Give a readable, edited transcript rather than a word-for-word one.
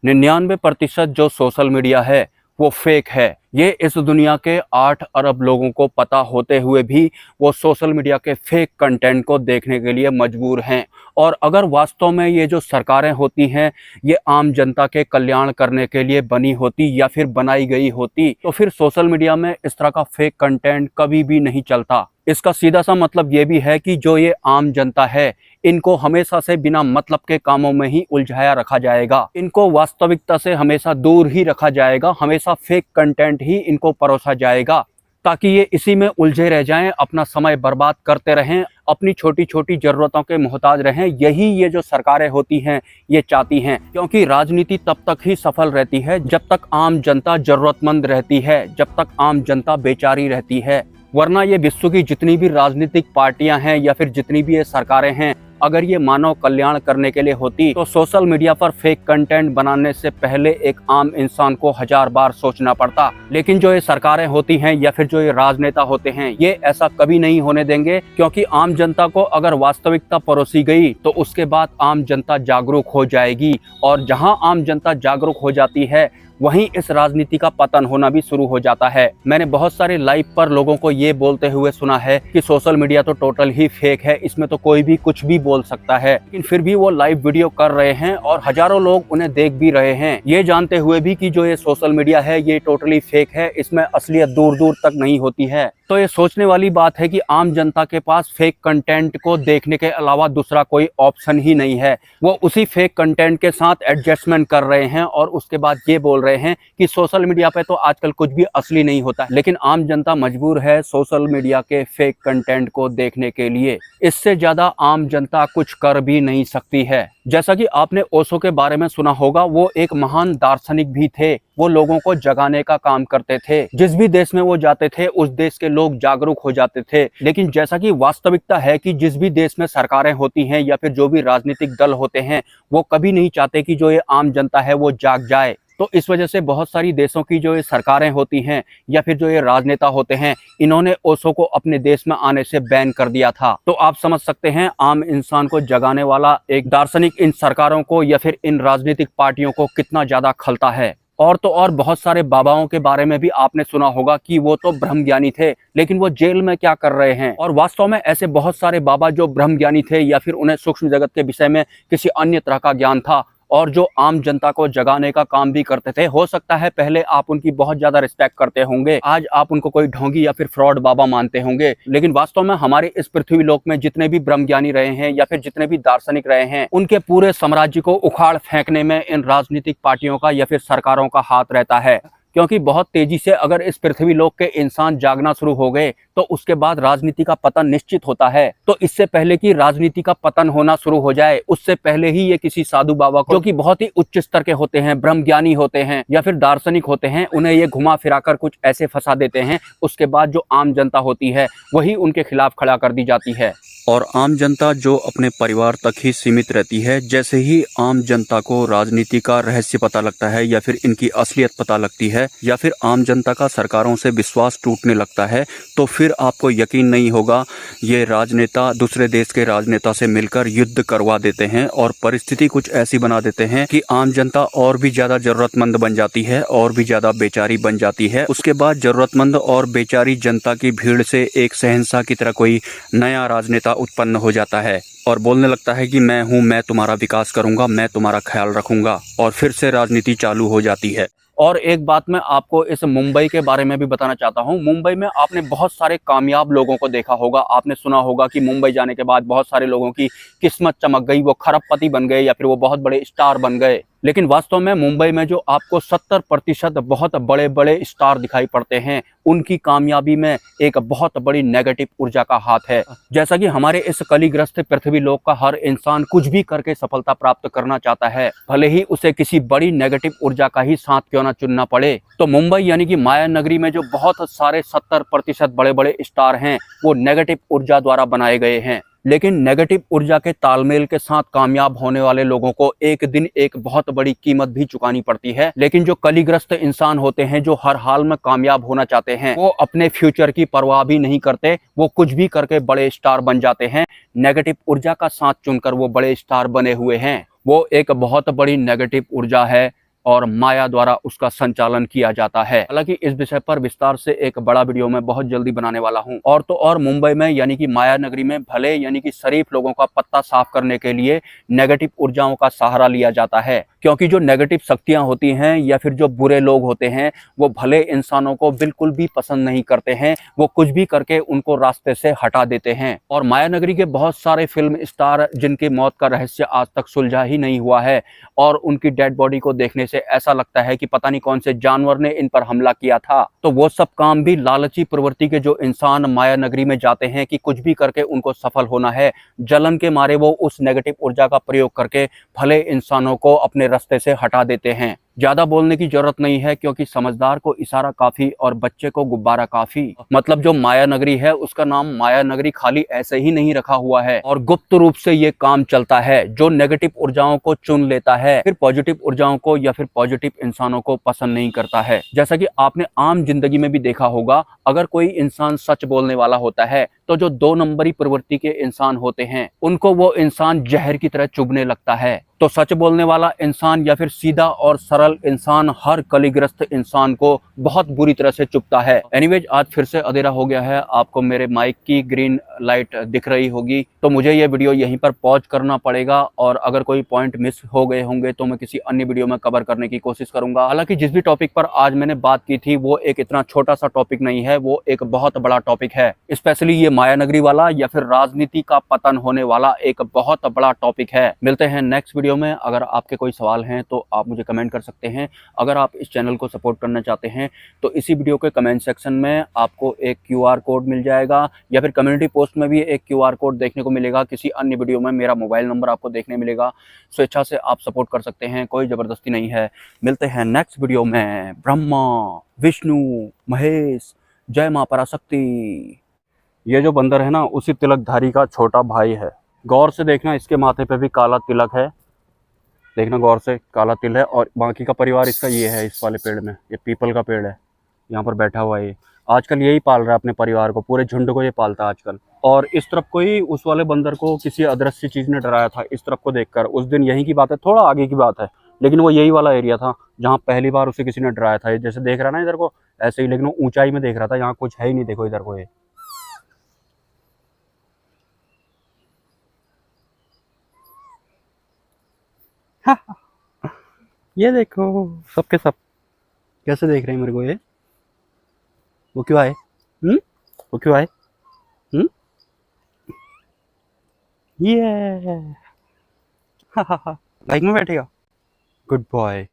99% जो social media है वो फेक है। ये इस दुनिया के 8 अरब लोगों को पता होते हुए भी वो सोशल मीडिया के फेक कंटेंट को देखने के लिए मजबूर हैं। और अगर वास्तव में ये जो सरकारें होती हैं ये आम जनता के कल्याण करने के लिए बनी होती या फिर बनाई गई होती तो फिर सोशल मीडिया में इस तरह का फेक कंटेंट कभी भी नहीं चलता। इसका सीधा सा मतलब ये भी है कि जो ये आम जनता है इनको हमेशा से बिना मतलब के कामों में ही उलझाया रखा जाएगा, इनको वास्तविकता से हमेशा दूर ही रखा जाएगा, हमेशा फेक कंटेंट ही इनको परोसा जाएगा ताकि ये इसी में उलझे रह जाएं, अपना समय बर्बाद करते रहें, अपनी छोटी छोटी ज़रूरतों के मोहताज रहें। यही ये जो सरकारें होती हैं ये चाहती हैं, क्योंकि राजनीति तब तक ही सफल रहती है जब तक आम जनता ज़रूरतमंद रहती है, जब तक आम जनता बेचारी रहती है। वरना ये विश्व की जितनी भी राजनीतिक पार्टियां हैं या फिर जितनी भी ये सरकारें हैं, अगर ये मानव कल्याण करने के लिए होती तो सोशल मीडिया पर फेक कंटेंट बनाने से पहले एक आम इंसान को 1000 बार सोचना पड़ता। लेकिन जो ये सरकारें होती हैं या फिर जो ये राजनेता होते हैं ये ऐसा कभी नहीं होने देंगे, क्योंकि आम जनता को अगर वास्तविकता परोसी गई तो उसके बाद आम जनता जागरूक हो जाएगी, और जहां आम जनता जागरूक हो जाती है वहीं इस राजनीति का पतन होना भी शुरू हो जाता है। मैंने बहुत सारे लाइव पर लोगों को ये बोलते हुए सुना है कि सोशल मीडिया तो टोटल ही फेक है, इसमें तो कोई भी कुछ भी बोल सकता है, लेकिन फिर भी वो लाइव वीडियो कर रहे हैं और हजारों लोग उन्हें देख भी रहे हैं, ये जानते हुए भी कि जो ये सोशल मीडिया है ये टोटली फेक है, इसमें असलियत दूर दूर तक नहीं होती है। तो ये सोचने वाली बात है कि आम जनता के पास फेक कंटेंट को देखने के अलावा दूसरा कोई ऑप्शन ही नहीं है। वो उसी फेक कंटेंट के साथ एडजस्टमेंट कर रहे हैं और उसके बाद ये बोल रहे हैं कि सोशल मीडिया पे तो आजकल कुछ भी असली नहीं होता। लेकिन आम जनता मजबूर है सोशल मीडिया के फेक कंटेंट को देखने के लिए। इससे ज्यादा आम जनता कुछ कर भी नहीं सकती है। जैसा कि आपने ओशो के बारे में सुना होगा, वो एक महान दार्शनिक भी थे। वो लोगों को जगाने का काम करते थे। जिस भी देश में वो जाते थे उस देश के लोग जागरूक हो जाते थे। लेकिन जैसा कि वास्तविकता है कि जिस भी देश में सरकारें होती हैं या फिर जो भी राजनीतिक दल होते हैं वो कभी नहीं चाहते कि जो ये आम जनता है वो जाग जाए। तो इस वजह से बहुत सारी देशों की जो ये सरकारें होती हैं या फिर जो ये राजनेता होते हैं इन्होंने ओशो को अपने देश में आने से बैन कर दिया था। तो आप समझ सकते हैं आम इंसान को जगाने वाला एक दार्शनिक इन सरकारों को या फिर इन राजनीतिक पार्टियों को कितना ज्यादा खलता है। और तो और बहुत सारे बाबाओं के बारे में भी आपने सुना होगा कि वो तो ब्रह्म ज्ञानी थे, लेकिन वो जेल में क्या कर रहे हैं। और वास्तव में ऐसे बहुत सारे बाबा जो ब्रह्म ज्ञानी थे या फिर उन्हें सूक्ष्म जगत के विषय में किसी अन्य तरह का ज्ञान था और जो आम जनता को जगाने का काम भी करते थे। हो सकता है पहले आप उनकी बहुत ज्यादा रिस्पेक्ट करते होंगे, आज आप उनको कोई ढोंगी या फिर फ्रॉड बाबा मानते होंगे, लेकिन वास्तव में हमारे इस पृथ्वी लोक में जितने भी ब्रह्मज्ञानी रहे हैं या फिर जितने भी दार्शनिक रहे हैं उनके पूरे साम्राज्य को उखाड़ फेंकने में इन राजनीतिक पार्टियों का या फिर सरकारों का हाथ रहता है। क्योंकि बहुत तेजी से अगर इस पृथ्वी लोक के इंसान जागना शुरू हो गए तो उसके बाद राजनीति का पतन निश्चित होता है। तो इससे पहले कि राजनीति का पतन होना शुरू हो जाए उससे पहले ही ये किसी साधु बाबा को, जो कि बहुत ही उच्च स्तर के होते हैं, ब्रह्मज्ञानी होते हैं या फिर दार्शनिक होते हैं, उन्हें ये घुमा फिराकर कुछ ऐसे फंसा देते हैं। उसके बाद जो आम जनता होती है वही उनके खिलाफ खड़ा कर दी जाती है। और आम जनता जो अपने परिवार तक ही सीमित रहती है, जैसे ही आम जनता को राजनीति का रहस्य पता लगता है या फिर इनकी असलियत पता लगती है या फिर आम जनता का सरकारों से विश्वास टूटने लगता है, तो फिर आपको यकीन नहीं होगा ये राजनेता दूसरे देश के राजनेता से मिलकर युद्ध करवा देते हैं और परिस्थिति कुछ ऐसी बना देते हैं कि आम जनता और भी ज्यादा जरूरतमंद बन जाती है और भी ज्यादा बेचारी बन जाती है। उसके बाद जरूरतमंद और बेचारी जनता की भीड़ से एक शहंशाह की तरह कोई नया राजनेता उत्पन्न हो जाता है और बोलने लगता है कि मैं हूं, मैं तुम्हारा विकास करूंगा, मैं तुम्हारा ख्याल रखूंगा, और फिर से राजनीति चालू हो जाती है। और एक बात मैं आपको इस मुंबई के बारे में भी बताना चाहता हूँ। मुंबई में आपने बहुत सारे कामयाब लोगों को देखा होगा। आपने सुना होगा कि मुंबई जाने के बाद बहुत सारे लोगों की किस्मत चमक गई, वो खरबपति बन गए या फिर वो बहुत बड़े स्टार बन गए। लेकिन वास्तव में मुंबई में जो आपको 70% बहुत बड़े बड़े स्टार दिखाई पड़ते हैं उनकी कामयाबी में एक बहुत बड़ी नेगेटिव ऊर्जा का हाथ है। जैसा कि हमारे इस कलिग्रस्त पृथ्वी लोक का हर इंसान कुछ भी करके सफलता प्राप्त करना चाहता है, भले ही उसे किसी बड़ी नेगेटिव ऊर्जा का ही साथ क्यों ना चुनना पड़े। तो मुंबई यानी कि माया नगरी में जो बहुत सारे 70% बड़े बड़े स्टार हैं वो नेगेटिव ऊर्जा द्वारा बनाए गए हैं। लेकिन नेगेटिव ऊर्जा के तालमेल के साथ कामयाब होने वाले लोगों को एक दिन एक बहुत बड़ी कीमत भी चुकानी पड़ती है। लेकिन जो कलिग्रस्त इंसान होते हैं, जो हर हाल में कामयाब होना चाहते हैं, वो अपने फ्यूचर की परवाह भी नहीं करते, वो कुछ भी करके बड़े स्टार बन जाते हैं। नेगेटिव ऊर्जा का साथ चुनकर वो बड़े स्टार बने हुए हैं। वो एक बहुत बड़ी नेगेटिव ऊर्जा है और माया द्वारा उसका संचालन किया जाता है। हालांकि इस विषय पर विस्तार से एक बड़ा वीडियो मैं बहुत जल्दी बनाने वाला हूं। और तो और मुंबई में यानी कि माया नगरी में भले यानी कि शरीफ लोगों का पत्ता साफ करने के लिए नेगेटिव ऊर्जाओं का सहारा लिया जाता है, क्योंकि जो नेगेटिव शक्तियां होती हैं या फिर जो बुरे लोग होते हैं वो भले इंसानों को बिल्कुल भी पसंद नहीं करते हैं, वो कुछ भी करके उनको रास्ते से हटा देते हैं। और माया नगरी के बहुत सारे फिल्म स्टार जिनकी मौत का रहस्य आज तक सुलझा ही नहीं हुआ है और उनकी डेड बॉडी को देखने से ऐसा लगता है कि पता नहीं कौन से जानवर ने इन पर हमला किया था। तो वो सब काम भी लालची प्रवृत्ति के जो इंसान माया नगरी में जाते हैं कि कुछ भी करके उनको सफल होना है, जलन के मारे वो उस नेगेटिव ऊर्जा का प्रयोग करके भले इंसानों को अपने रास्ते से हटा देते हैं। ज्यादा बोलने की जरूरत नहीं है, क्योंकि समझदार को इशारा काफी और बच्चे को गुब्बारा काफी। मतलब जो माया नगरी है उसका नाम माया नगरी खाली ऐसे ही नहीं रखा हुआ है और गुप्त रूप से ये काम चलता है। जो नेगेटिव ऊर्जाओं को चुन लेता है फिर पॉजिटिव ऊर्जाओं को या फिर पॉजिटिव इंसानों को पसंद नहीं करता है। जैसा कि आपने आम जिंदगी में भी देखा होगा, अगर कोई इंसान सच बोलने वाला होता है तो जो 2 नंबरी प्रवृत्ति के इंसान होते हैं उनको वो इंसान जहर की तरह चुभने लगता है। तो सच बोलने वाला इंसान या फिर सीधा और सरल इंसान हर कलिग्रस्त इंसान को बहुत बुरी तरह से चुभता है। एनीवेज, आज फिर से अंधेरा हो गया है, आपको मेरे माइक की ग्रीन लाइट दिख रही होगी, तो मुझे ये वीडियो यहीं पर पॉज करना पड़ेगा और अगर कोई पॉइंट मिस हो गए होंगे तो मैं किसी अन्य वीडियो में कवर करने की कोशिश करूंगा। हालांकि जिस भी टॉपिक पर आज मैंने बात की थी वो एक इतना छोटा सा टॉपिक नहीं है, वो एक बहुत बड़ा टॉपिक है। स्पेशली ये माया नगरी वाला या फिर राजनीति का पतन होने वाला एक बहुत बड़ा टॉपिक है। मिलते हैं नेक्स्ट वीडियो में। अगर आपके कोई सवाल हैं तो आप मुझे कमेंट कर सकते हैं। अगर आप इस चैनल को सपोर्ट करना चाहते हैं तो इसी वीडियो के कमेंट सेक्शन में आपको एक QR कोड मिल जाएगा या फिर कम्युनिटी पोस्ट में भी एक QR कोड देखने को मिलेगा। किसी अन्य वीडियो में मेरा मोबाइल नंबर आपको देखने मिलेगा। स्वेच्छा से आप सपोर्ट कर सकते हैं, कोई ज़बरदस्ती नहीं है। मिलते हैं नेक्स्ट वीडियो में। ब्रह्मा, विष्णु, महेश, जय मां पराशक्ति। ये जो बंदर है ना उसी तिलकधारी का छोटा भाई है। गौर से देखना, इसके माथे पे भी काला तिलक है, देखना गौर से, काला तिल है। और बाकी का परिवार इसका ये है, इस वाले पेड़ में, ये पीपल का पेड़ है, यहाँ पर बैठा हुआ है ये। आजकल यही पाल रहा है अपने परिवार को, पूरे झुंड को ये पालता है आजकल। और इस तरफ कोई उस वाले बंदर को किसी अदृश्य चीज़ ने डराया था इस तरफ को देखकर। उस दिन यहीं की बात है, थोड़ा आगे की बात है, लेकिन वो यही वाला एरिया था जहाँ पहली बार उसे किसी ने डराया था। जैसे देख रहा ना इधर को, ऐसे ही, लेकिन वो ऊंचाई में देख रहा था, यहाँ कुछ है ही नहीं। देखो इधर को, ये देखो सबके सब कैसे देख रहे हैं मेरे को। ये वो क्यों आए? वो क्यों आए? ये बाइक में बैठेगा, गुड बॉय।